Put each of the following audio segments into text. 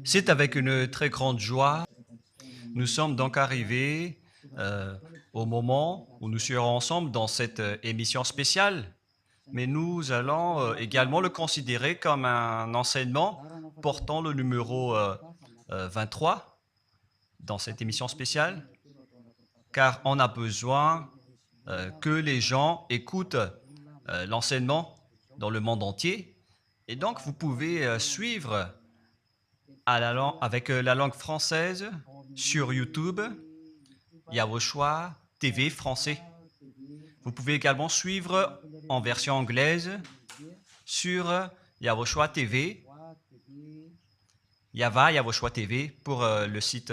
C'est avec une très grande joie. Nous sommes donc arrivés au moment où nous serons ensemble dans cette émission spéciale. Mais nous allons également le considérer comme un enseignement portant le numéro 23 dans cette émission spéciale, car on a besoin que les gens écoutent l'enseignement dans le monde entier. Et donc, vous pouvez suivre avec la langue française sur YouTube, Yawoshua TV français. Vous pouvez également suivre en version anglaise sur Yawoshua TV, Yawoshua TV pour le site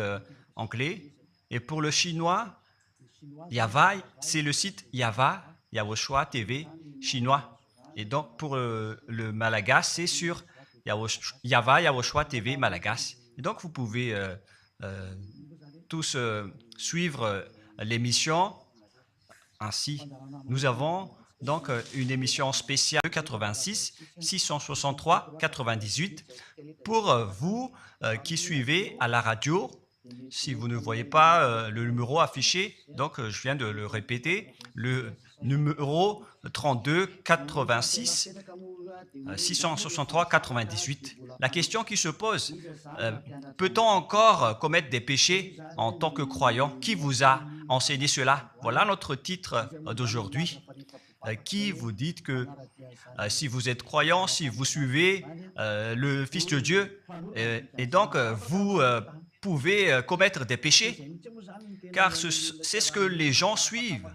anglais. Et pour le chinois, Yava, c'est le site Yawoshua TV chinois. Et donc pour le malagas, c'est sur Yawoshua TV malagas. Et donc vous pouvez tous suivre l'émission ainsi. Nous avons donc une émission spéciale 86 663 98 pour vous qui suivez à la radio. Si vous ne voyez pas le numéro affiché, donc je viens de le répéter, le numéro 32 86 663 98. La question qui se pose, peut-on encore commettre des péchés en tant que croyant? Qui vous a enseigné cela? Voilà notre titre d'aujourd'hui. Qui vous dit que si vous êtes croyant, si vous suivez le Fils de Dieu, et donc vous pouvez commettre des péchés, car c'est ce que les gens suivent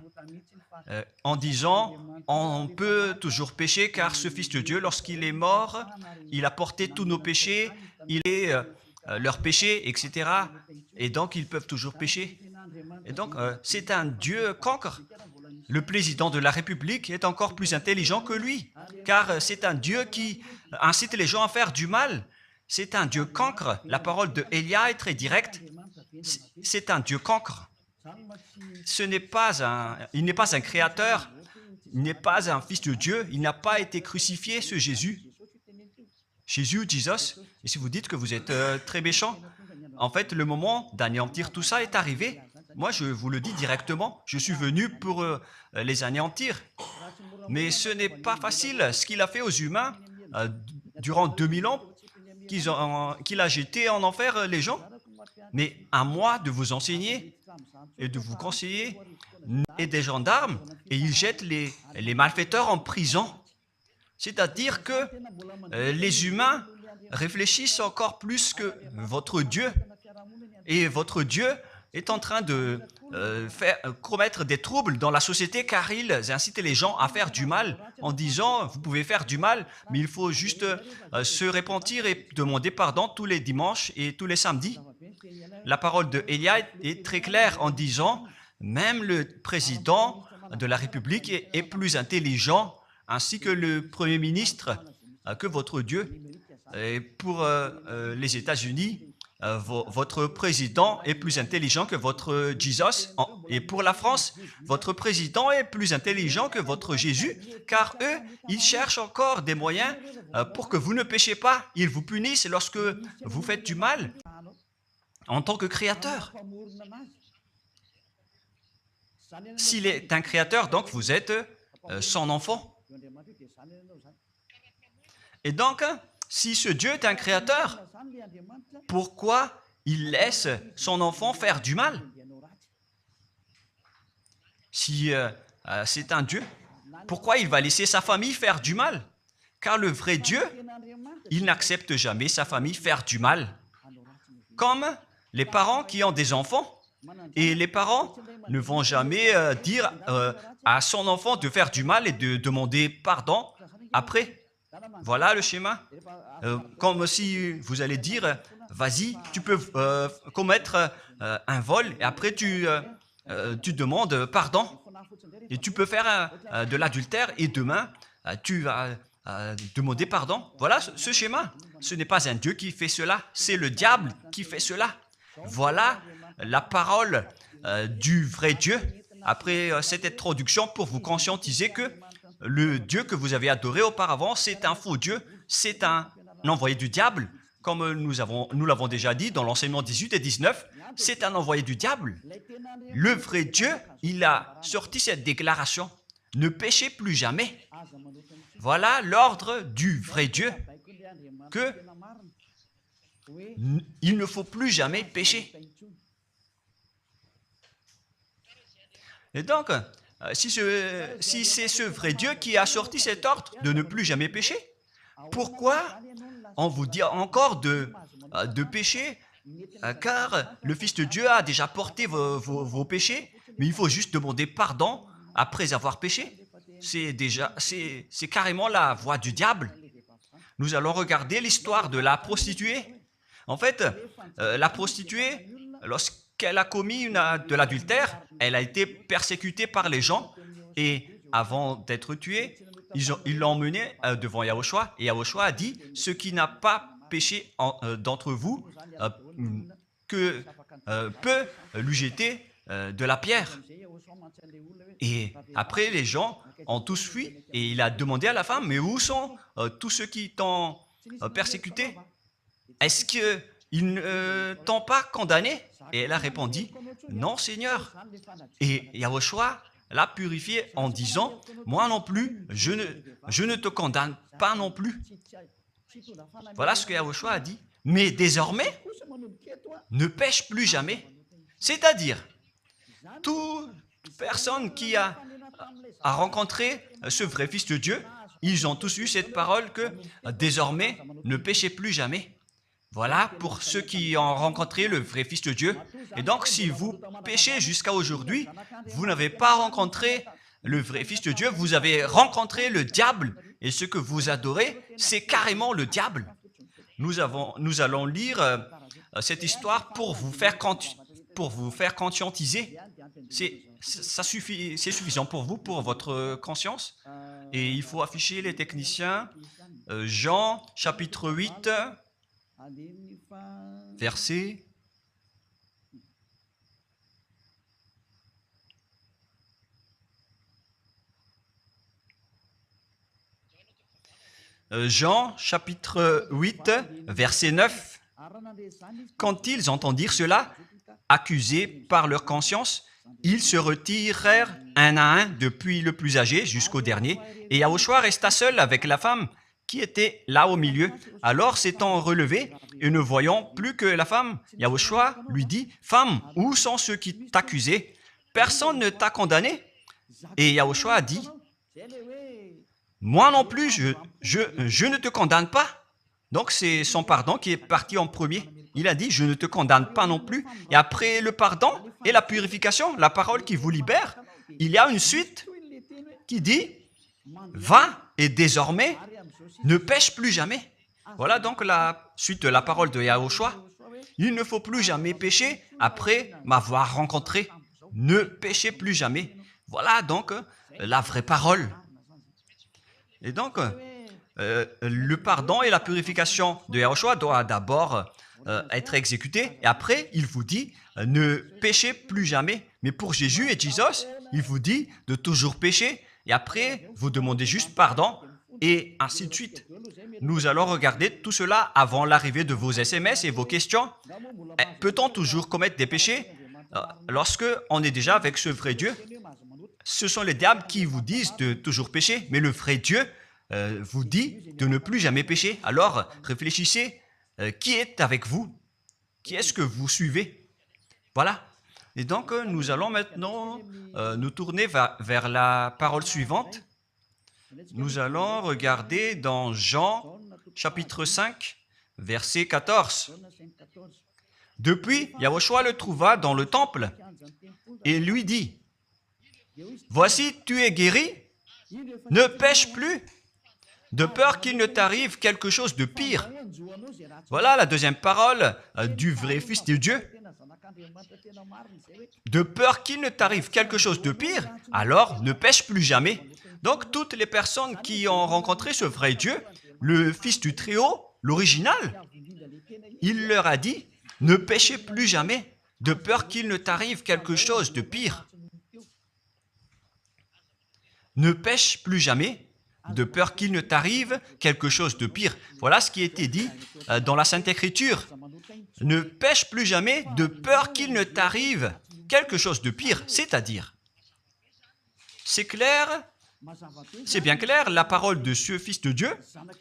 en disant on peut toujours pécher car ce Fils de Dieu, lorsqu'il est mort, il a porté tous nos péchés, il est leurs péchés, etc. Et donc ils peuvent toujours pécher. Et donc c'est un Dieu cancre. Le président de la République est encore plus intelligent que lui, car c'est un Dieu qui incite les gens à faire du mal. C'est un Dieu cancre. La parole de Élia est très directe. C'est un Dieu cancre. Il n'est pas un créateur, il n'est pas un fils de Dieu, il n'a pas été crucifié, ce Jésus. Jesus. Et si vous dites que vous êtes très méchant, en fait, le moment d'anéantir tout ça est arrivé. Moi, je vous le dis directement, je suis venu pour les anéantir. Mais ce n'est pas facile. Ce qu'il a fait aux humains durant 2000 ans, qu'il a jeté en enfer les gens. Mais à moi de vous enseigner et de vous conseiller, et des gendarmes, et ils jettent les malfaiteurs en prison. C'est-à-dire que les humains réfléchissent encore plus que votre Dieu. Et votre Dieu est en train de commettre des troubles dans la société car ils incitent les gens à faire du mal en disant vous pouvez faire du mal, mais il faut juste se repentir et demander pardon tous les dimanches et tous les samedis. La parole de Élia est très claire en disant même le président de la République est plus intelligent ainsi que le Premier ministre que votre Dieu. Et pour les États-Unis, votre président est plus intelligent que votre Jesus. Et pour la France, votre président est plus intelligent que votre Jésus, car eux, ils cherchent encore des moyens pour que vous ne péchiez pas. Ils vous punissent lorsque vous faites du mal en tant que créateur. S'il est un créateur, donc vous êtes son enfant. Et donc, si ce Dieu est un créateur, pourquoi il laisse son enfant faire du mal? Si c'est un Dieu, pourquoi il va laisser sa famille faire du mal? Car le vrai Dieu, il n'accepte jamais sa famille faire du mal. Comme les parents qui ont des enfants, et les parents ne vont jamais dire à son enfant de faire du mal et de demander pardon après. Voilà le schéma. Comme si vous allez dire, vas-y, tu peux commettre un vol et après tu demandes pardon. Et tu peux faire de l'adultère et demain, tu vas demander pardon. Voilà ce schéma. Ce n'est pas un Dieu qui fait cela, c'est le diable qui fait cela. Voilà la parole du vrai Dieu. Après cette introduction, pour vous conscientiser que le Dieu que vous avez adoré auparavant, c'est un faux Dieu, c'est un envoyé du diable. comme nous l'avons déjà dit dans l'enseignement 18 et 19, c'est un envoyé du diable. Le vrai Dieu, il a sorti cette déclaration. Ne péchez plus jamais. Voilà l'ordre du vrai Dieu, que il ne faut plus jamais pécher. Et donc, si c'est ce vrai Dieu qui a sorti cet ordre de ne plus jamais pécher, pourquoi on vous dit encore de pécher, car le Fils de Dieu a déjà porté vos péchés, mais il faut juste demander pardon après avoir péché. C'est carrément la voie du diable. Nous allons regarder l'histoire de la prostituée. En fait, la prostituée, lorsqu'elle a commis de l'adultère, elle a été persécutée par les gens et avant d'être tuée, ils l'ont emmenée devant Yahushua et Yahushua a dit « Ce qui n'a pas péché d'entre vous peut lui jeter de la pierre. » Et après, les gens ont tous fui et il a demandé à la femme « Mais où sont tous ceux qui t'ont persécuté? Est-ce qu'ils ne t'ont pas condamné ?» Et elle a répondu « Non, Seigneur. » Et Yahushua l'a purifié en disant « Moi non plus, je ne te condamne pas non plus. » Voilà ce que Yahushua a dit. Mais désormais, ne pêche plus jamais. C'est-à-dire, toute personne qui a rencontré ce vrai Fils de Dieu, ils ont tous eu cette parole que désormais, ne péchez plus jamais. Voilà pour ceux qui ont rencontré le vrai Fils de Dieu. Et donc, si vous péchez jusqu'à aujourd'hui, vous n'avez pas rencontré le vrai Fils de Dieu, vous avez rencontré le diable. Et ce que vous adorez, c'est carrément le diable. Nous allons lire cette histoire pour vous faire conscientiser. C'est suffisant pour vous, pour votre conscience. Et il faut afficher les techniciens. Jean, chapitre 8, verset... Jean, chapitre 8, verset 9. Quand ils entendirent cela, accusés par leur conscience, ils se retirèrent un à un depuis le plus âgé jusqu'au dernier, et Yahushua resta seul avec la femme qui était là au milieu. Alors s'étant relevé et ne voyant plus que la femme, Yahushua lui dit « Femme, où sont ceux qui t'accusaient? Personne ne t'a condamné ?» Et Yahushua a dit « Moi non plus, je ne te condamne pas. » Donc c'est son pardon qui est parti en premier. Il a dit « Je ne te condamne pas non plus. » Et après le pardon et la purification, la parole qui vous libère, il y a une suite qui dit « Va et désormais, ne pêche plus jamais. » Voilà donc la suite de la parole de Yahushua. Il ne faut plus jamais pécher après m'avoir rencontré. Ne péchez plus jamais. Voilà donc la vraie parole. Et donc, le pardon et la purification de Yahushua doivent d'abord être exécutés. Et après, il vous dit, ne péchez plus jamais. Mais pour Jésus et Jesus, il vous dit de toujours pécher. Et après, vous demandez juste pardon. Et ainsi de suite. Nous allons regarder tout cela avant l'arrivée de vos SMS et vos questions. Peut-on toujours commettre des péchés lorsque on est déjà avec ce vrai Dieu? Ce sont les diables qui vous disent de toujours pécher, mais le vrai Dieu vous dit de ne plus jamais pécher. Alors, réfléchissez, qui est avec vous? Qui est-ce que vous suivez? Voilà. Et donc, nous allons maintenant nous tourner vers la parole suivante. Nous allons regarder dans Jean, chapitre 5, verset 14. Depuis, Yahushua le trouva dans le temple et lui dit, « Voici, tu es guéri, ne pêche plus, de peur qu'il ne t'arrive quelque chose de pire. » Voilà la deuxième parole du vrai Fils de Dieu. De peur qu'il ne t'arrive quelque chose de pire, alors ne pêche plus jamais. Donc, toutes les personnes qui ont rencontré ce vrai Dieu, le Fils du Très-Haut, l'original, il leur a dit, ne péchez plus jamais, de peur qu'il ne t'arrive quelque chose de pire. Ne pêche plus jamais, de peur qu'il ne t'arrive quelque chose de pire. Voilà ce qui a été dit dans la Sainte Écriture. Ne pêche plus jamais de peur qu'il ne t'arrive quelque chose de pire, c'est-à-dire, c'est clair, c'est bien clair, la parole de ce Fils de Dieu,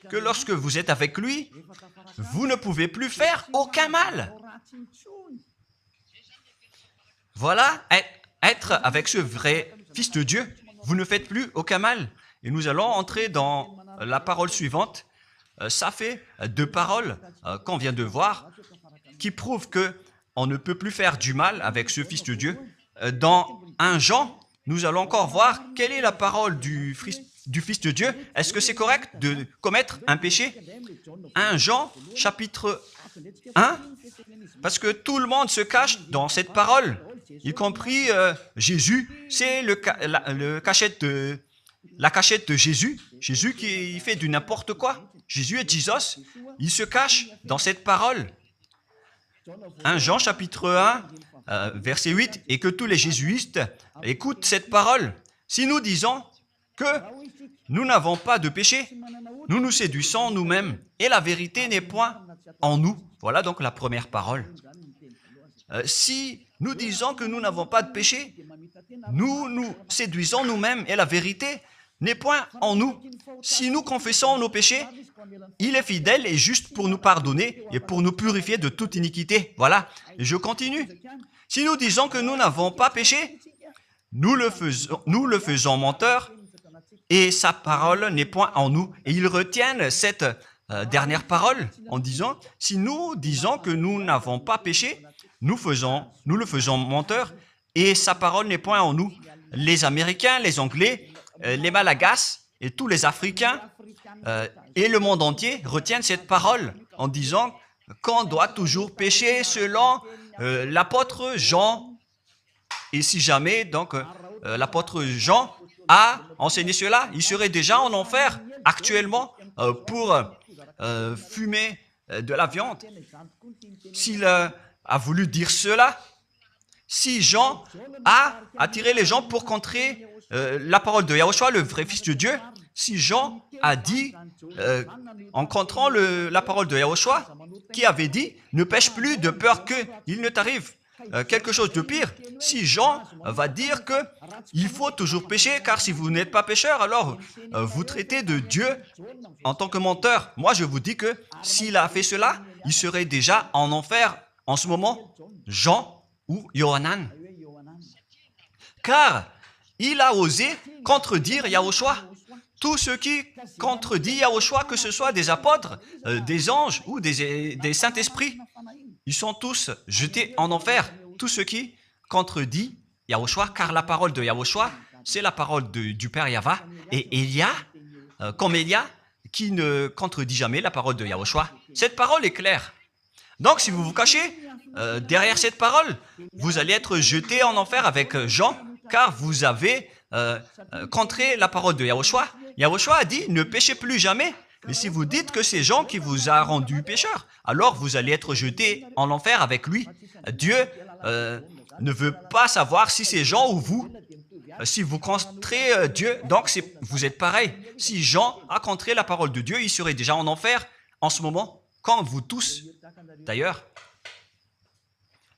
que lorsque vous êtes avec lui, vous ne pouvez plus faire aucun mal. Voilà, être avec ce vrai Fils de Dieu, vous ne faites plus aucun mal. Et nous allons entrer dans la parole suivante. Ça fait deux paroles qu'on vient de voir qui prouvent qu'on ne peut plus faire du mal avec ce Fils de Dieu. Dans 1 Jean, nous allons encore voir quelle est la parole du Fils de Dieu. Est-ce que c'est correct de commettre un péché? 1 Jean, chapitre 1, parce que tout le monde se cache dans cette parole, y compris Jésus. C'est la cachette de Jésus. Jésus qui fait du n'importe quoi. Jésus est Jesus. Il se cache dans cette parole. 1 Jean chapitre 1, verset 8, et que tous les jésuites écoutent cette parole. Si nous disons que nous n'avons pas de péché, nous nous séduisons nous-mêmes, et la vérité n'est point en nous. Voilà donc la première parole. Si nous disons que nous n'avons pas de péché, nous nous séduisons nous-mêmes, et la vérité n'est point en nous. Si nous confessons nos péchés, il est fidèle et juste pour nous pardonner et pour nous purifier de toute iniquité. Voilà, et je continue. Si nous disons que nous n'avons pas péché, nous le faisons menteur et sa parole n'est point en nous. Et ils retiennent cette dernière parole en disant, si nous disons que nous n'avons pas péché, nous le faisons menteur et sa parole n'est point en nous. Les Américains, les Anglais, les Malagasy et tous les Africains et le monde entier retiennent cette parole en disant qu'on doit toujours pécher selon l'apôtre Jean. Et si jamais donc l'apôtre Jean a enseigné cela, il serait déjà en enfer actuellement pour fumer de la viande. S'il a voulu dire cela, si Jean a attiré les gens pour contrer la parole de Yahushua, le vrai Fils de Dieu, si Jean a dit, en contrant la parole de Yahushua, qui avait dit, ne pêche plus de peur qu'il ne t'arrive quelque chose de pire. Si Jean va dire qu'il faut toujours pécher, car si vous n'êtes pas pécheur, alors vous traitez de Dieu en tant que menteur. Moi, je vous dis que s'il a fait cela, il serait déjà en enfer en ce moment, Jean ou Yohanan. Car il a osé contredire Yahushua. Tous ceux qui contredisent Yahushua, que ce soit des apôtres, des anges ou des saints-esprits, ils sont tous jetés en enfer. Tous ceux qui contredisent Yahushua, car la parole de Yahushua, c'est la parole du Père Yahva. Et Élia, comme Élia, qui ne contredit jamais la parole de Yahushua. Cette parole est claire. Donc, si vous vous cachez derrière cette parole, vous allez être jetés en enfer avec Jean, car vous avez contré la parole de Yahushua. Yahushua a dit, ne péchez plus jamais. Mais si vous dites que c'est Jean qui vous a rendu pécheur, alors vous allez être jetés en enfer avec lui. Dieu ne veut pas savoir si c'est Jean ou vous. Si vous contrez Dieu, donc vous êtes pareil. Si Jean a contré la parole de Dieu, il serait déjà en enfer en ce moment, comme vous tous d'ailleurs.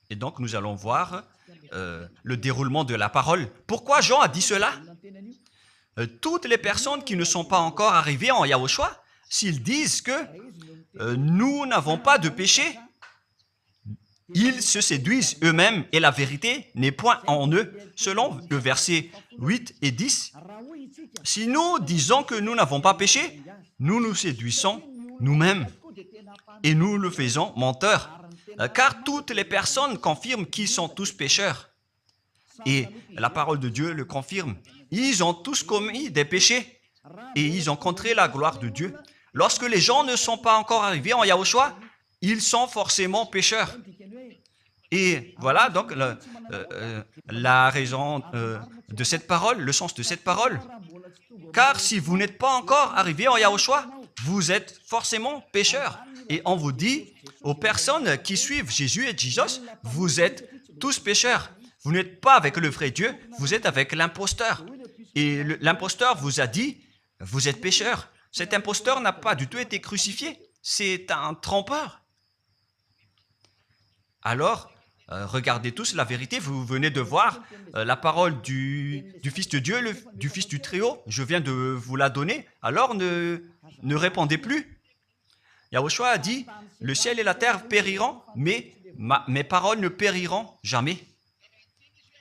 Et donc nous allons voir le déroulement de la parole. Pourquoi Jean a dit cela? Toutes les personnes qui ne sont pas encore arrivées en Yahushua, s'ils disent que nous n'avons pas de péché, ils se séduisent eux-mêmes et la vérité n'est point en eux, selon le verset 8 et 10. Si nous disons que nous n'avons pas péché, nous nous séduisons nous-mêmes et nous le faisons menteur, car toutes les personnes confirment qu'ils sont tous pécheurs. Et la parole de Dieu le confirme. Ils ont tous commis des péchés et ils ont contré la gloire de Dieu. Lorsque les gens ne sont pas encore arrivés en Yahushua, ils sont forcément pécheurs. Et voilà donc la raison de cette parole, le sens de cette parole. Car si vous n'êtes pas encore arrivé en Yahushua, vous êtes forcément pécheurs. Et on vous dit aux personnes qui suivent Jésus et Jesus, vous êtes tous pécheurs. Vous n'êtes pas avec le vrai Dieu, vous êtes avec l'imposteur. Et l'imposteur vous a dit vous êtes pécheur. Cet imposteur n'a pas du tout été crucifié. C'est un trompeur. Alors, regardez tous la vérité. Vous venez de voir la parole du Fils de Dieu, du Fils du Très-Haut. Je viens de vous la donner. Alors, ne répondez plus. Yahushua a dit, le ciel et la terre périront, mais mes paroles ne périront jamais.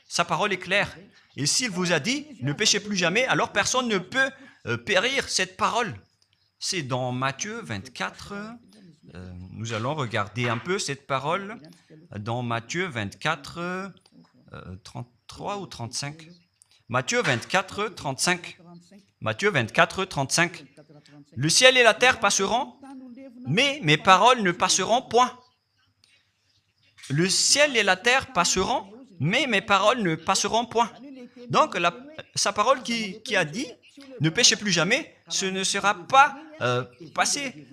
Sa parole est claire. Et s'il vous a dit, ne péchez plus jamais, alors personne ne peut périr cette parole. C'est dans Matthieu 24. Nous allons regarder un peu cette parole dans Matthieu 24, 33 ou 35. Matthieu 24, 35. Matthieu 24, 35. Le ciel et la terre passeront, mais mes paroles ne passeront point. Le ciel et la terre passeront, mais mes paroles ne passeront point. Donc, sa parole qui a dit, ne péchez plus jamais, ce ne sera pas passé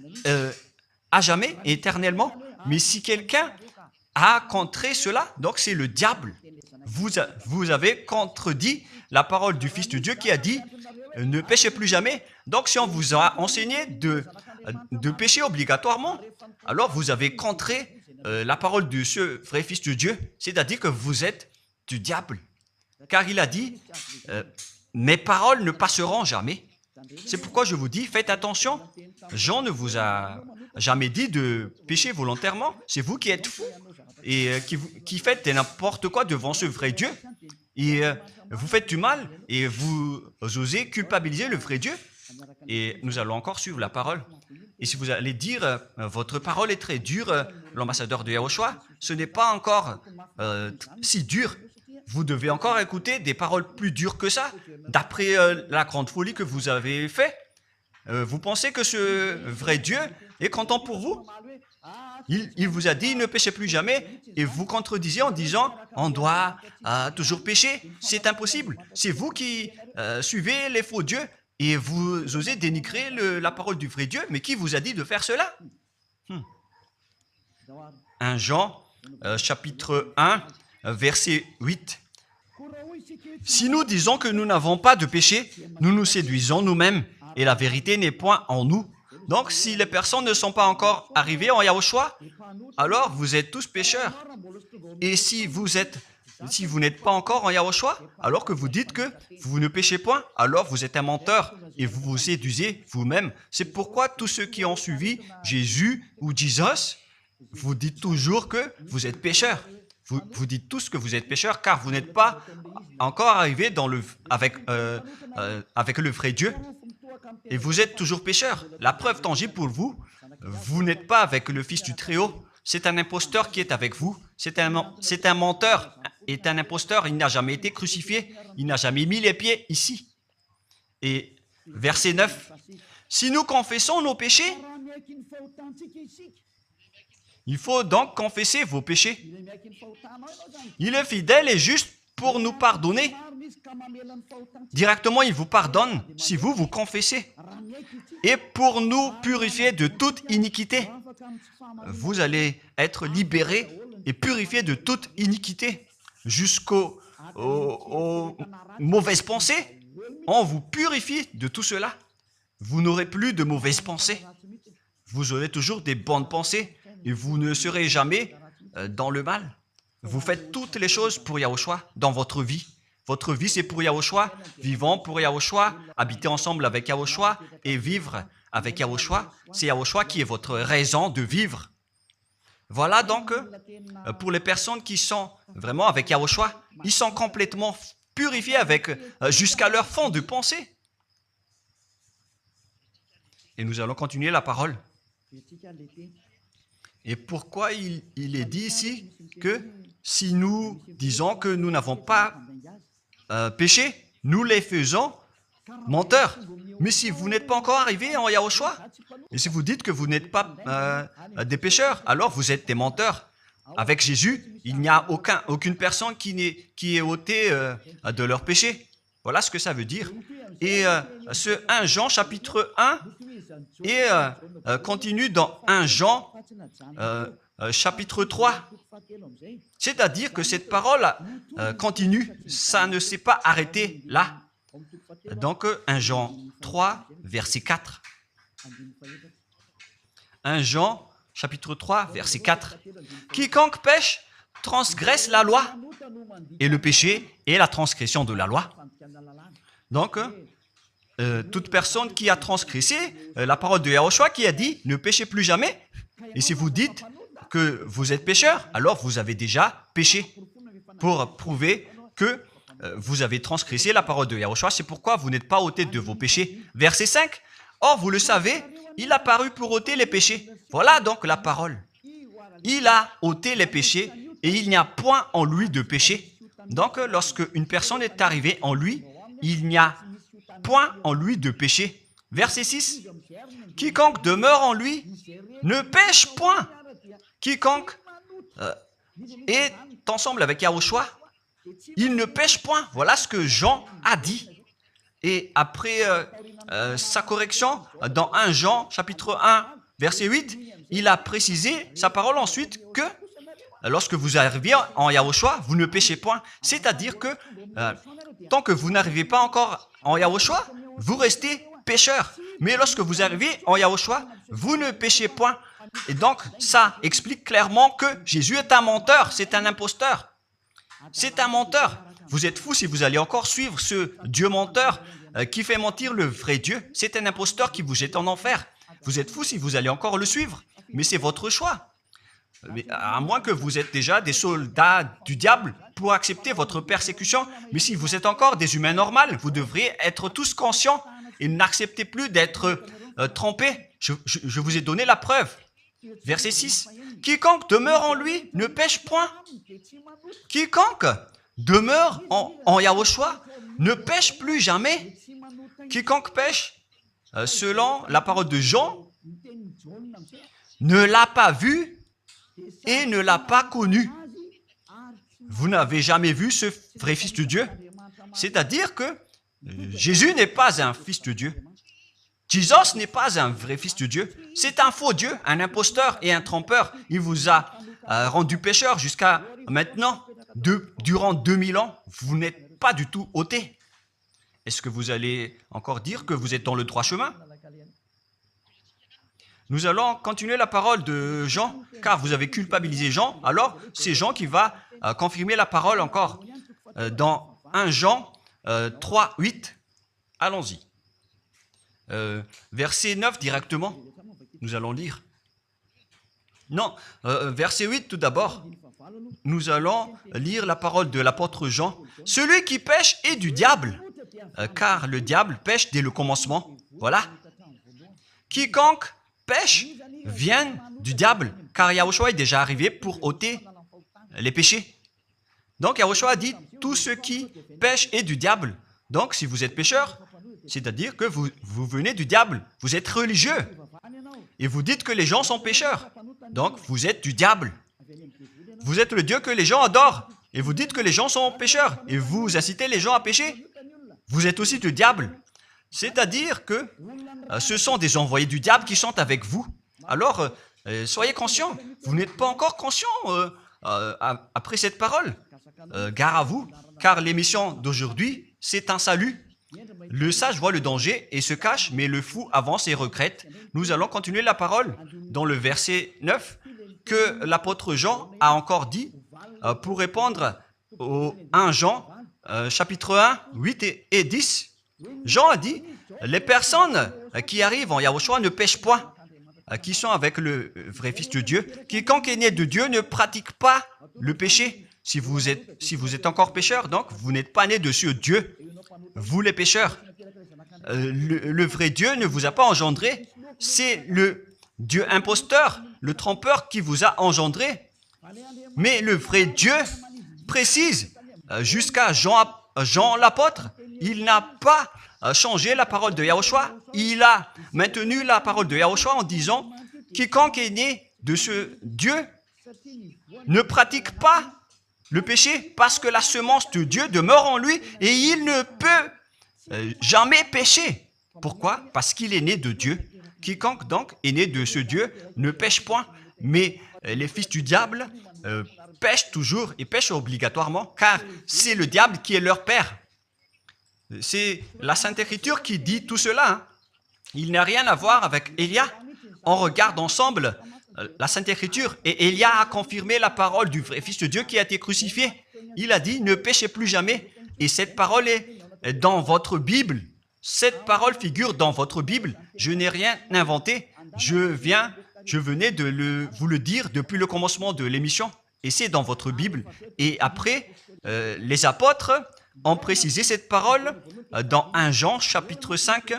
à jamais, éternellement. Mais si quelqu'un a contré cela, donc c'est le diable. Vous avez contredit la parole du Fils de Dieu qui a dit, ne péchez plus jamais. Donc, si on vous a enseigné de pécher obligatoirement, alors vous avez contré la parole de ce vrai Fils de Dieu, c'est-à-dire que vous êtes du diable. Car il a dit, mes paroles ne passeront jamais. C'est pourquoi je vous dis, faites attention. Jean ne vous a jamais dit de pécher volontairement. C'est vous qui êtes fous et qui faites n'importe quoi devant ce vrai Dieu. Et vous faites du mal et vous osez culpabiliser le vrai Dieu. Et nous allons encore suivre la parole. Et si vous allez dire, votre parole est très dure, l'ambassadeur de Yahushua, ce n'est pas encore si dur. Vous devez encore écouter des paroles plus dures que ça, d'après la grande folie que vous avez faite. Vous pensez que ce vrai Dieu est content pour vous? Il vous a dit, ne péchez plus jamais, et vous contredisez en disant, on doit toujours pécher. C'est impossible. C'est vous qui suivez les faux dieux, et vous osez dénigrer la parole du vrai Dieu. Mais qui vous a dit de faire cela? 1 Jean, chapitre 1, verset 8. Si nous disons que nous n'avons pas de péché, nous nous séduisons nous-mêmes et la vérité n'est point en nous. Donc, si les personnes ne sont pas encore arrivées en Yahushua, alors vous êtes tous pécheurs. Et si vous n'êtes pas encore en Yahushua, alors que vous dites que vous ne péchez point, alors vous êtes un menteur et vous vous séduisez vous-même. C'est pourquoi tous ceux qui ont suivi Jésus ou Jesus, vous dites toujours que vous êtes pécheurs. Vous dites tous que vous êtes pécheurs car vous n'êtes pas encore arrivés avec le vrai Dieu. Et vous êtes toujours pécheurs. La preuve tangible pour vous, vous n'êtes pas avec le Fils du Très-Haut. C'est un imposteur qui est avec vous. C'est un menteur. C'est un imposteur. Il n'a jamais été crucifié. Il n'a jamais mis les pieds ici. Et verset 9. Si nous confessons nos péchés, il faut donc confesser vos péchés. Il est fidèle et juste pour nous pardonner. Directement, il vous pardonne si vous confessez. Et pour nous purifier de toute iniquité. Vous allez être libérés et purifiés de toute iniquité. Jusqu'aux mauvaises pensées. On vous purifie de tout cela. Vous n'aurez plus de mauvaises pensées. Vous aurez toujours des bonnes pensées. Et vous ne serez jamais dans le mal. Vous faites toutes les choses pour Yahushua dans votre vie. Votre vie, c'est pour Yahushua. Vivons pour Yahushua, habiter ensemble avec Yahushua et vivre avec Yahushua. C'est Yahushua qui est votre raison de vivre. Voilà donc, pour les personnes qui sont vraiment avec Yahushua, ils sont complètement purifiés jusqu'à leur fond de pensée. Et nous allons continuer la parole. Et pourquoi il est dit ici que si nous disons que nous n'avons pas péché, nous les faisons menteurs. Mais si vous n'êtes pas encore arrivé en Yahushua, et si vous dites que vous n'êtes pas des pécheurs, alors vous êtes des menteurs. Avec Jésus, il n'y a aucune personne qui est ôtée de leur péché. Voilà ce que ça veut dire. Et ce 1 Jean chapitre 1 et continue dans 1 Jean chapitre 3. C'est-à-dire que cette parole continue, ça ne s'est pas arrêté là. Donc 1 Jean 3, verset 4. 1 Jean, chapitre 3, verset 4. Quiconque pêche transgresse la loi, et le péché est la transgression de la loi. Donc, toute personne qui a transgressé la parole de Yahushua qui a dit « Ne péchez plus jamais ». Et si vous dites que vous êtes pécheur, alors vous avez déjà péché pour prouver que vous avez transgressé la parole de Yahushua. C'est pourquoi vous n'êtes pas ôté de vos péchés. Verset 5. Or, vous le savez, il a paru pour ôter les péchés. Voilà donc la parole. Il a ôté les péchés et il n'y a point en lui de péché. Donc, lorsque une personne est arrivée en lui, il n'y a point en lui de péché. Verset 6. Quiconque demeure en lui ne pêche point. Quiconque est ensemble avec Yahushua, il ne pêche point. Voilà ce que Jean a dit. Et après sa correction, dans 1 Jean, chapitre 1, verset 8, il a précisé sa parole ensuite que lorsque vous arrivez en Yahushua, vous ne péchez point. C'est-à-dire que tant que vous n'arrivez pas encore en Yahushua, vous restez pécheur. Mais lorsque vous arrivez en Yahushua, vous ne péchez point. Et donc, ça explique clairement que Jésus est un menteur, c'est un imposteur. C'est un menteur. Vous êtes fou si vous allez encore suivre ce Dieu menteur qui fait mentir le vrai Dieu. C'est un imposteur qui vous jette en enfer. Vous êtes fou si vous allez encore le suivre. Mais c'est votre choix. Mais à moins que vous êtes déjà des soldats du diable pour accepter votre persécution. Mais si vous êtes encore des humains normaux, vous devriez être tous conscients et n'acceptez plus d'être trompés. Je vous ai donné la preuve. Verset 6. Quiconque demeure en lui ne pêche point. Quiconque demeure en Yahushua ne pêche plus jamais. Quiconque pêche, selon la parole de Jean, ne l'a pas vu et ne l'a pas connu. Vous n'avez jamais vu ce vrai Fils de Dieu. C'est-à-dire que Jésus n'est pas un Fils de Dieu. Jésus n'est pas un vrai Fils de Dieu. C'est un faux Dieu, un imposteur et un trompeur. Il vous a rendu pécheur jusqu'à maintenant. Durant 2000 ans, vous n'êtes pas du tout ôté. Est-ce que vous allez encore dire que vous êtes dans le droit chemin? Nous allons continuer la parole de Jean, car vous avez culpabilisé Jean. Alors, c'est Jean qui va confirmer la parole encore. Dans 1 Jean 3, 8, allons-y. Verset 9 directement, nous allons lire. Non, verset 8 tout d'abord. Nous allons lire la parole de l'apôtre Jean. Celui qui pêche est du diable, car le diable pêche dès le commencement. Voilà. Quiconque pêche vient du diable, car Yahushua est déjà arrivé pour ôter les péchés. Donc Yahushua a dit, tout ce qui pêche est du diable. Donc si vous êtes pécheur, c'est-à-dire que vous venez du diable, vous êtes religieux, et vous dites que les gens sont pécheurs. Donc vous êtes du diable. Vous êtes le Dieu que les gens adorent, et vous dites que les gens sont pécheurs, et vous incitez les gens à pécher. Vous êtes aussi du diable. C'est-à-dire que ce sont des envoyés du diable qui sont avec vous. Alors, soyez conscients. Vous n'êtes pas encore conscients après cette parole. Gare à vous, car l'émission d'aujourd'hui, c'est un salut. Le sage voit le danger et se cache, mais le fou avance et regrette. Nous allons continuer la parole dans le verset 9 que l'apôtre Jean a encore dit pour répondre au 1 Jean, chapitre 1, 8 et 10. Jean a dit, les personnes qui arrivent en Yahushua ne pêchent point, qui sont avec le vrai Fils de Dieu. Quiconque est né de Dieu ne pratique pas le péché. Si vous êtes encore pécheur, donc vous n'êtes pas né de ce Dieu. Vous les pécheurs. Le vrai Dieu ne vous a pas engendré. C'est le Dieu imposteur, le trompeur qui vous a engendré. Mais le vrai Dieu précise, jusqu'à Jean l'apôtre, il n'a pas changé la parole de Yahushua. Il a maintenu la parole de Yahushua en disant, quiconque est né de ce Dieu ne pratique pas le péché parce que la semence de Dieu demeure en lui et il ne peut jamais pécher. Pourquoi? Parce qu'il est né de Dieu. Quiconque donc est né de ce Dieu ne pêche point, mais les fils du diable pêchent toujours et pêchent obligatoirement car c'est le diable qui est leur père. C'est la Sainte Écriture qui dit tout cela. Hein. Il n'a rien à voir avec Élia. On regarde ensemble la Sainte Écriture et Élia a confirmé la parole du vrai Fils de Dieu qui a été crucifié. Il a dit, ne péchez plus jamais. Et cette parole est dans votre Bible. Cette parole figure dans votre Bible. Je n'ai rien inventé. Je venais de vous le dire depuis le commencement de l'émission. Et c'est dans votre Bible. Et après, les apôtres ont précisé cette parole dans 1 Jean chapitre 5,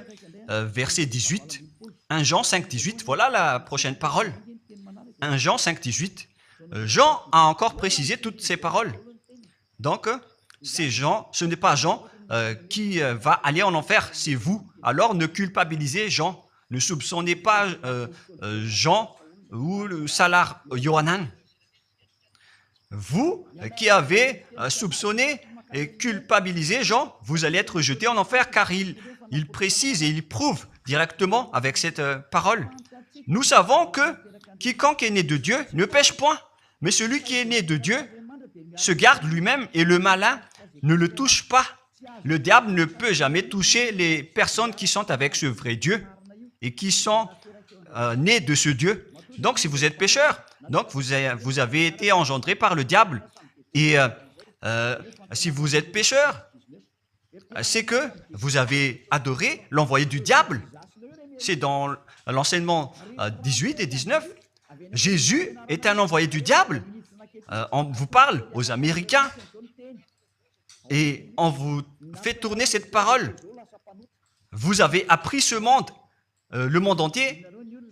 verset 18. 1 Jean 5, 18, voilà la prochaine parole. 1 Jean 5, 18. Jean a encore précisé toutes ces paroles. Donc, c'est Jean, ce n'est pas Jean qui va aller en enfer, c'est vous. Alors, ne culpabilisez Jean. Ne soupçonnez pas Jean ou le Salar Yohanan. Vous qui avez soupçonné et culpabilisé Jean, vous allez être jeté en enfer car il précise et il prouve directement avec cette parole. Nous savons que quiconque est né de Dieu ne pêche point, mais celui qui est né de Dieu se garde lui-même et le malin ne le touche pas. Le diable ne peut jamais toucher les personnes qui sont avec ce vrai Dieu et qui sont nées de ce Dieu. Donc, si vous êtes pécheur, donc vous avez été engendré par le diable. Et si vous êtes pécheur, c'est que vous avez adoré l'envoyé du diable. C'est dans l'enseignement 18 et 19. Jésus est un envoyé du diable. On vous parle aux Américains et on vous fait tourner cette parole. Vous avez appris ce monde, le monde entier,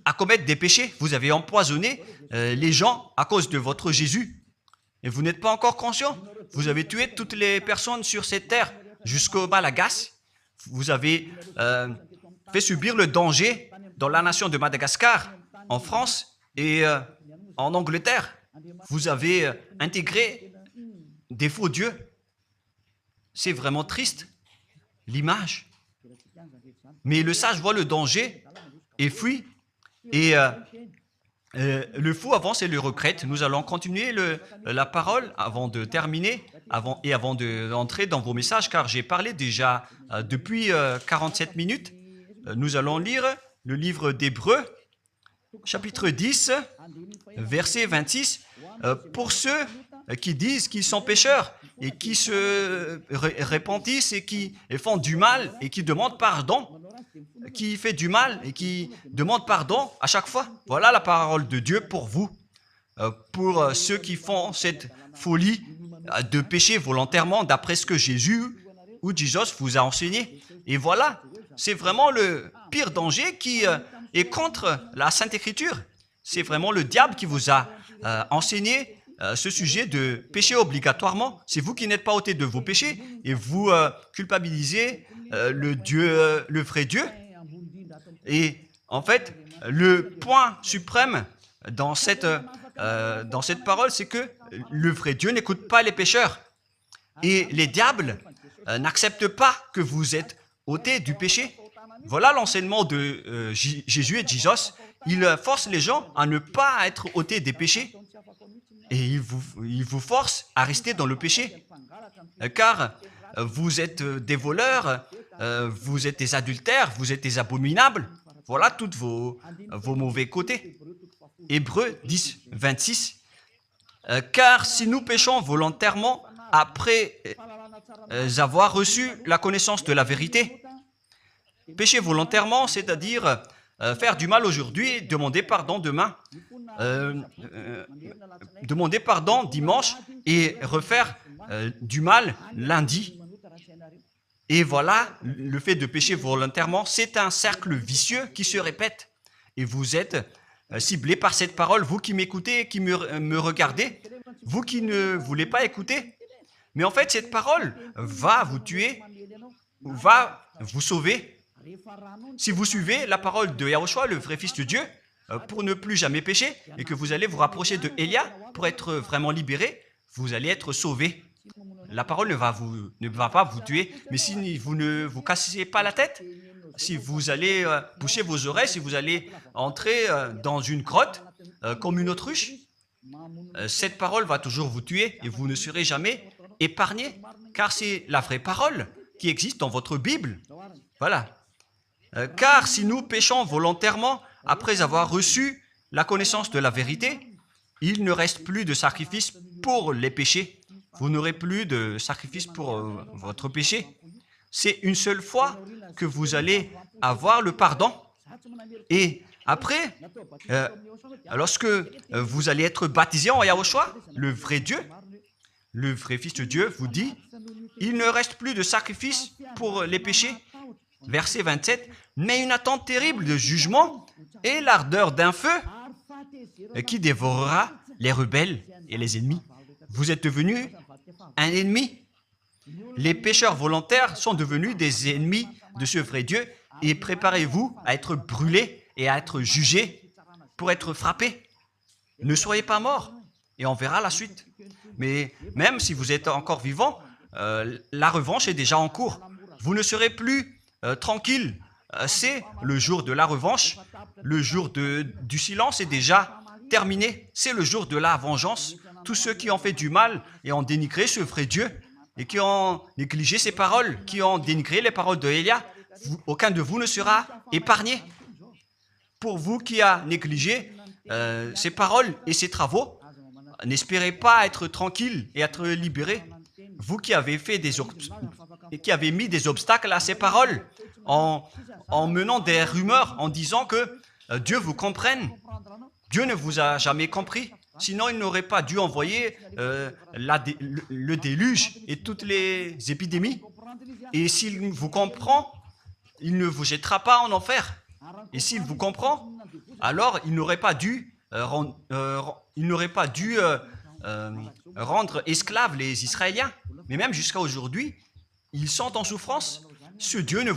à commettre des péchés. Vous avez empoisonné les gens à cause de votre Jésus. Et vous n'êtes pas encore conscient. Vous avez tué toutes les personnes sur cette terre jusqu'au Malagasy. Vous avez fait subir le danger dans la nation de Madagascar, en France et en Angleterre. Vous avez intégré des faux dieux. C'est vraiment triste, l'image. Mais le sage voit le danger et fuit. Et le fou avance et le regrette. Nous allons continuer la parole avant de terminer avant d'entrer dans vos messages, car j'ai parlé déjà depuis 47 minutes. Nous allons lire le livre d'Hébreux, chapitre 10, verset 26. Pour ceux qui disent qu'ils sont pécheurs et qui se repentissent et qui font du mal et qui demandent pardon, qui fait du mal et qui demande pardon à chaque fois. Voilà la parole de Dieu pour vous, pour ceux qui font cette folie de pécher volontairement d'après ce que Jésus ou Jesus vous a enseigné. Et voilà, c'est vraiment le pire danger qui est contre la Sainte Écriture. C'est vraiment le diable qui vous a enseigné ce sujet de pécher obligatoirement. C'est vous qui n'êtes pas ôté de vos péchés et vous culpabilisez le vrai Dieu. Et en fait, le point suprême dans cette parole, c'est que le vrai Dieu n'écoute pas les pécheurs. Et les diables n'acceptent pas que vous êtes ôtés du péché. Voilà l'enseignement de Jésus et de Jesus. Il force les gens à ne pas être ôtés des péchés. Et il vous force à rester dans le péché. Car vous êtes des voleurs, vous êtes des adultères, vous êtes des abominables. Voilà tous vos mauvais côtés. Hébreux 10, 26. Car si nous péchons volontairement après avoir reçu la connaissance de la vérité, pécher volontairement, c'est-à-dire faire du mal aujourd'hui, demander pardon demain, demander pardon dimanche et refaire du mal lundi. Et voilà, le fait de pécher volontairement, c'est un cercle vicieux qui se répète. Et vous êtes ciblé par cette parole, vous qui m'écoutez et qui me regardez, vous qui ne voulez pas écouter. Mais en fait, cette parole va vous tuer, va vous sauver. Si vous suivez la parole de Yahushua, le vrai Fils de Dieu, pour ne plus jamais pécher, et que vous allez vous rapprocher de Élia pour être vraiment libéré, vous allez être sauvé. La parole ne va pas vous tuer, mais si vous ne vous cassez pas la tête, si vous allez boucher vos oreilles, si vous allez entrer dans une grotte comme une autruche, cette parole va toujours vous tuer et vous ne serez jamais épargné, car c'est la vraie parole qui existe dans votre Bible. Voilà. Car si nous péchons volontairement après avoir reçu la connaissance de la vérité, il ne reste plus de sacrifice pour les péchés. Vous n'aurez plus de sacrifice pour votre péché. C'est une seule fois que vous allez avoir le pardon. Et après, lorsque vous allez être baptisé en Yahushua, le vrai Dieu, le vrai Fils de Dieu vous dit, il ne reste plus de sacrifice pour les péchés. Verset 27, mais une attente terrible de jugement et l'ardeur d'un feu qui dévorera les rebelles et les ennemis. Vous êtes devenu un ennemi. Les pécheurs volontaires sont devenus des ennemis de ce vrai Dieu et préparez-vous à être brûlés et à être jugés pour être frappés. Ne soyez pas morts et on verra la suite. Mais même si vous êtes encore vivant, la revanche est déjà en cours. Vous ne serez plus tranquille. C'est le jour de la revanche. Le jour du silence est déjà terminé. C'est le jour de la vengeance. Tous ceux qui ont fait du mal et ont dénigré ce vrai Dieu et qui ont négligé ses paroles, qui ont dénigré les paroles de Élia, aucun de vous ne sera épargné. Pour vous qui a négligé ses paroles et ses travaux, n'espérez pas être tranquille et être libéré. Vous qui avez mis des obstacles à ses paroles en menant des rumeurs, en disant que Dieu vous comprenne. Dieu ne vous a jamais compris. Sinon, il n'aurait pas dû envoyer le déluge et toutes les épidémies. Et s'il vous comprend, il ne vous jettera pas en enfer. Et s'il vous comprend, alors il n'aurait pas dû rendre esclaves les Israéliens. Mais même jusqu'à aujourd'hui, ils sont en souffrance. Ce Dieu ne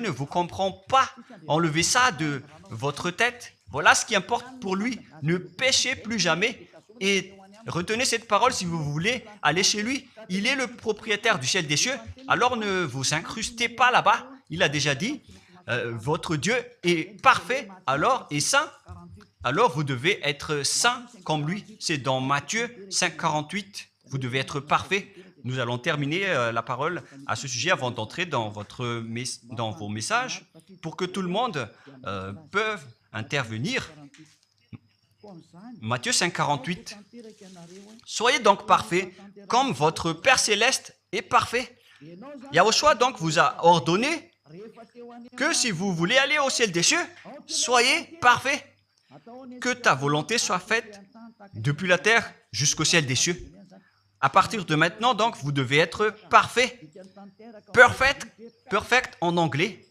vous comprend pas. Enlevez ça de votre tête. Voilà ce qui importe pour lui. Ne péchez plus jamais et retenez cette parole si vous voulez aller chez lui. Il est le propriétaire du ciel des cieux. Alors ne vous incrustez pas là-bas. Il a déjà dit, votre Dieu est parfait alors et saint. Alors vous devez être saint comme lui. C'est dans Matthieu 5,48. Vous devez être parfait. Nous allons terminer la parole à ce sujet avant d'entrer dans vos messages pour que tout le monde peut intervenir. Matthieu 5,48. Soyez donc parfaits comme votre Père Céleste est parfait. Yahushua donc vous a ordonné que si vous voulez aller au ciel des cieux, soyez parfaits. Que ta volonté soit faite depuis la terre jusqu'au ciel des cieux. À partir de maintenant, donc, vous devez être parfait. Perfect en anglais.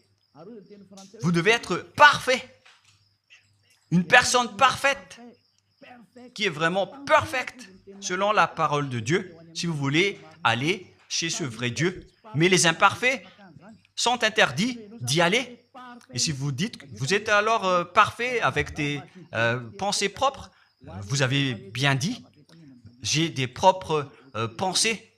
Vous devez être parfait. Une personne parfaite qui est vraiment perfecte selon la parole de Dieu si vous voulez aller chez ce vrai Dieu. Mais les imparfaits sont interdits d'y aller. Et si vous dites que vous êtes alors parfait avec des pensées propres, vous avez bien dit, j'ai des propres pensées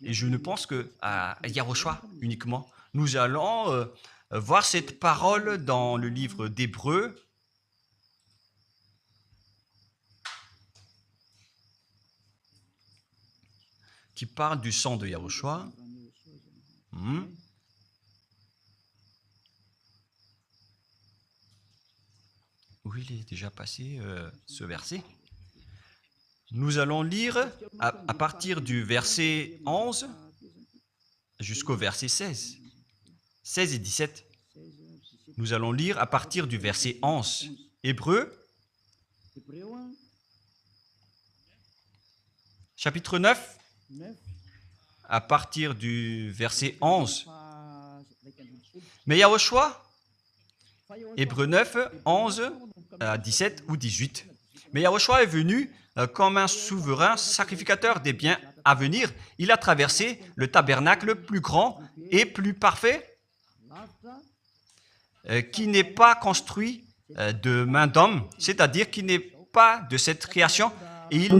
et je ne pense qu'à Yahushua uniquement. Nous allons voir cette parole dans le livre d'Hébreux. Qui parle du sang de Yahushua. Où il est déjà passé ce verset. Nous allons lire à partir du verset 11 jusqu'au verset 16. 16 et 17. Nous allons lire à partir du verset 11. Hébreux, chapitre 9, à partir du verset 11. Mais Yahushua, Hébreux 9, 11 à 17 ou 18. Mais Yahushua est venu comme un souverain sacrificateur des biens à venir. Il a traversé le tabernacle plus grand et plus parfait qui n'est pas construit de main d'homme, c'est-à-dire qui n'est pas de cette création. Et il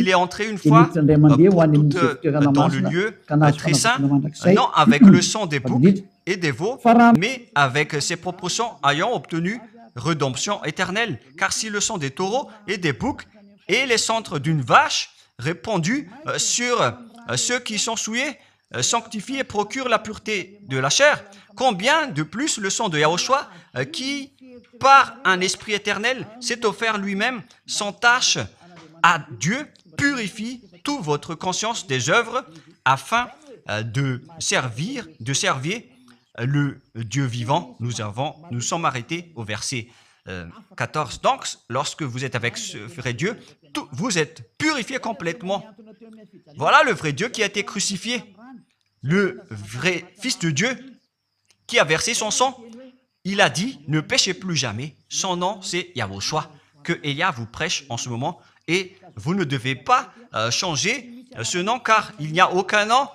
est entré une fois pour toutes dans le lieu très saint, non avec le sang des boucs et des veaux, mais avec ses propres sangs ayant obtenu rédemption éternelle. Car si le sang des taureaux et des boucs et les cendres d'une vache répandus sur ceux qui sont souillés sanctifient et procurent la pureté de la chair, combien de plus le sang de Yahushua qui, par un esprit éternel, s'est offert lui-même sans tâche à Dieu, purifie toute votre conscience des œuvres afin de servir le Dieu vivant. Nous sommes arrêtés au verset 14. Donc, lorsque vous êtes avec ce vrai Dieu, vous êtes purifié complètement. Voilà le vrai Dieu qui a été crucifié. Le vrai Fils de Dieu qui a versé son sang. Il a dit, ne péchez plus jamais. Son nom, c'est Yahushua, que Elia vous prêche en ce moment. Et vous ne devez pas changer ce nom, car il n'y a aucun nom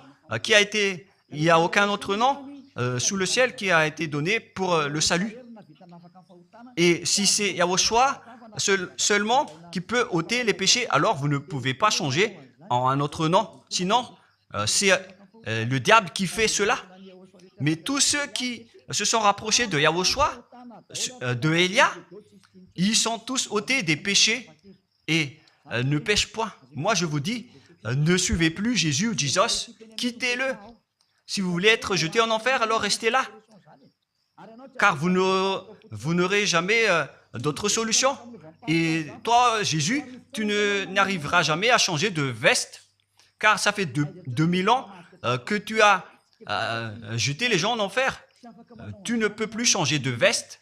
il n'y a aucun autre nom sous le ciel qui a été donné pour le salut. Et si c'est Yahushua seulement qui peut ôter les péchés, alors vous ne pouvez pas changer en un autre nom. Sinon, c'est le diable qui fait cela. Mais tous ceux qui se sont rapprochés de Yahushua, de Elia, ils sont tous ôtés des péchés et ne pêchent point. Moi, je vous dis, ne suivez plus Jésus ou Jesus, quittez-le. Si vous voulez être jeté en enfer, alors restez là. Car vous n'aurez jamais d'autre solution. Et toi, Jésus, tu n'arriveras jamais à changer de veste, car ça fait 2000 ans que tu as jeté les gens en enfer. Tu ne peux plus changer de veste.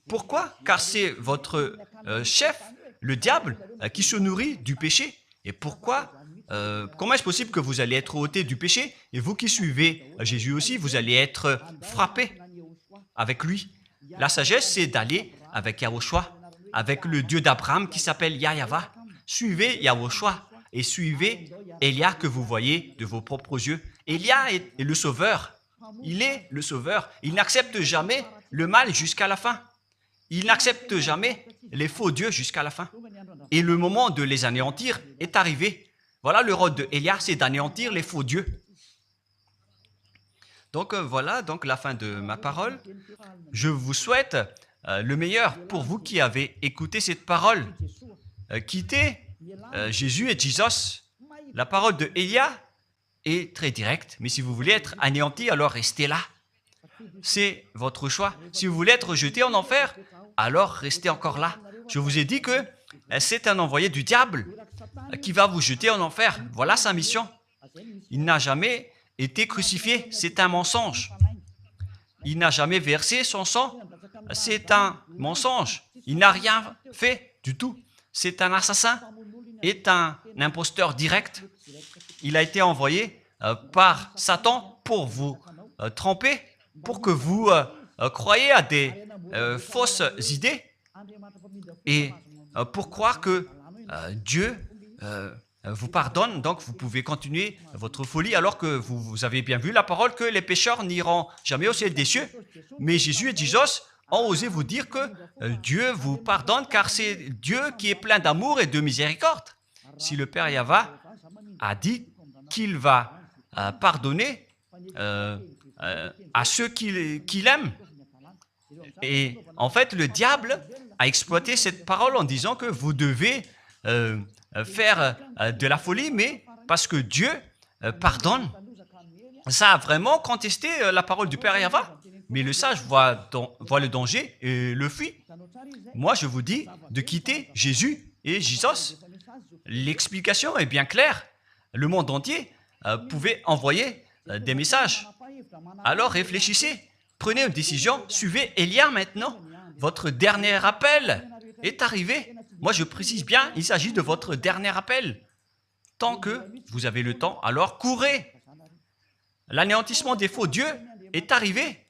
Pourquoi? Car c'est votre chef, le diable, qui se nourrit du péché. Et pourquoi? Comment est-ce possible que vous allez être ôté du péché et vous qui suivez Jésus aussi, vous allez être frappé avec lui? La sagesse, c'est d'aller avec Yahushua, avec le Dieu d'Abraham qui s'appelle Yahweh. Suivez Yahushua et suivez Elia que vous voyez de vos propres yeux. Elia est le sauveur. Il est le sauveur. Il n'accepte jamais le mal jusqu'à la fin. Il n'accepte jamais les faux dieux jusqu'à la fin. Et le moment de les anéantir est arrivé. Voilà le rôle de Elia, c'est d'anéantir les faux dieux. Donc voilà donc la fin de ma parole. Je vous souhaite le meilleur pour vous qui avez écouté cette parole. Quittez Jésus et Jesus. La parole de Elia est très directe, mais si vous voulez être anéanti, alors restez là. C'est votre choix. Si vous voulez être jeté en enfer, alors restez encore là. Je vous ai dit que c'est un envoyé du diable qui va vous jeter en enfer. Voilà sa mission. Il n'a jamais été crucifié. C'est un mensonge. Il n'a jamais versé son sang. C'est un mensonge. Il n'a rien fait du tout. C'est un assassin. Est un imposteur direct. Il a été envoyé par Satan pour vous tromper, pour que vous croyiez à des fausses idées et pour croire que Dieu vous pardonne, donc vous pouvez continuer votre folie alors que vous avez bien vu la parole que les pécheurs n'iront jamais au ciel des cieux. Mais Jésus et Jesus ont osé vous dire que Dieu vous pardonne car c'est Dieu qui est plein d'amour et de miséricorde. Si le Père Yahweh a dit qu'il va pardonner à ceux qu'il aime. Et en fait, le diable a exploité cette parole en disant que vous devez faire de la folie, mais parce que Dieu pardonne. Ça a vraiment contesté la parole du Père Yahweh. Mais le sage voit le danger et le fuit. Moi, je vous dis de quitter Jésus et Jesus. L'explication est bien claire. Le monde entier pouvait envoyer des messages. Alors réfléchissez, prenez une décision, suivez Elia maintenant. Votre dernier appel est arrivé. Moi je précise bien, il s'agit de votre dernier appel. Tant que vous avez le temps, alors courez. L'anéantissement des faux dieux est arrivé.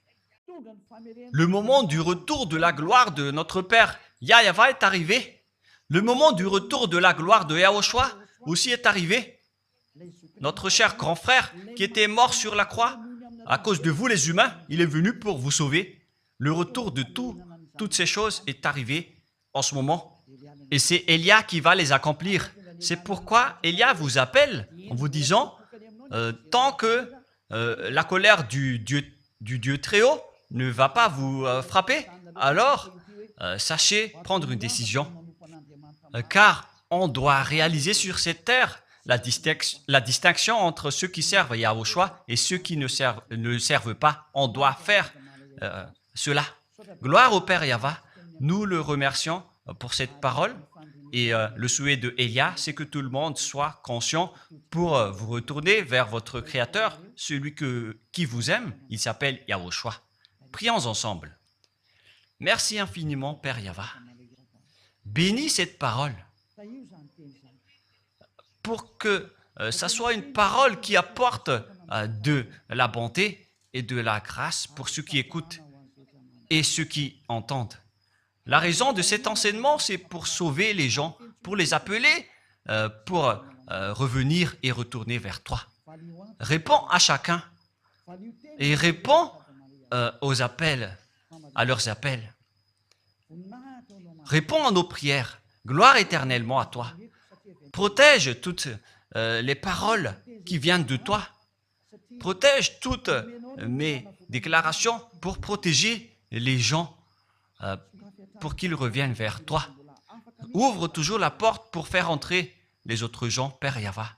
Le moment du retour de la gloire de notre Père Yahweh est arrivé. Le moment du retour de la gloire de Yahushua aussi est arrivé. Notre cher grand frère qui était mort sur la croix, à cause de vous les humains, il est venu pour vous sauver. Le retour de toutes ces choses est arrivé en ce moment. Et c'est Elia qui va les accomplir. C'est pourquoi Elia vous appelle en vous disant, tant que la colère du Dieu très haut ne va pas vous frapper, alors sachez prendre une décision. Car on doit réaliser sur cette terre la distinction entre ceux qui servent Yahushua et ceux qui ne servent pas. On doit faire cela. Gloire au Père Yahva. Nous le remercions pour cette parole. Et le souhait de Elia, c'est que tout le monde soit conscient pour vous retourner vers votre Créateur, celui qui vous aime. Il s'appelle Yahushua. Prions ensemble. Merci infiniment, Père Yahva. Bénis cette parole pour que ça soit une parole qui apporte de la bonté et de la grâce pour ceux qui écoutent et ceux qui entendent. La raison de cet enseignement, c'est pour sauver les gens, pour les appeler, pour revenir et retourner vers toi. Réponds à chacun et réponds aux appels, à leurs appels. Réponds à nos prières. Gloire éternellement à toi. Protège toutes les paroles qui viennent de toi. Protège toutes mes déclarations pour protéger les gens, pour qu'ils reviennent vers toi. Ouvre toujours la porte pour faire entrer les autres gens, Père Yahva.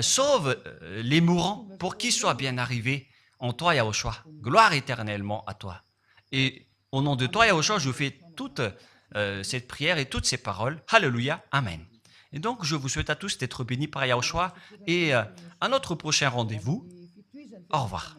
Sauve les mourants pour qu'ils soient bien arrivés en toi, Yahushua. Gloire éternellement à toi. Et au nom de toi, Yahushua, je fais toute cette prière et toutes ces paroles. Alléluia. Amen. Et donc, je vous souhaite à tous d'être bénis par Yahushua et à notre prochain rendez-vous. Au revoir.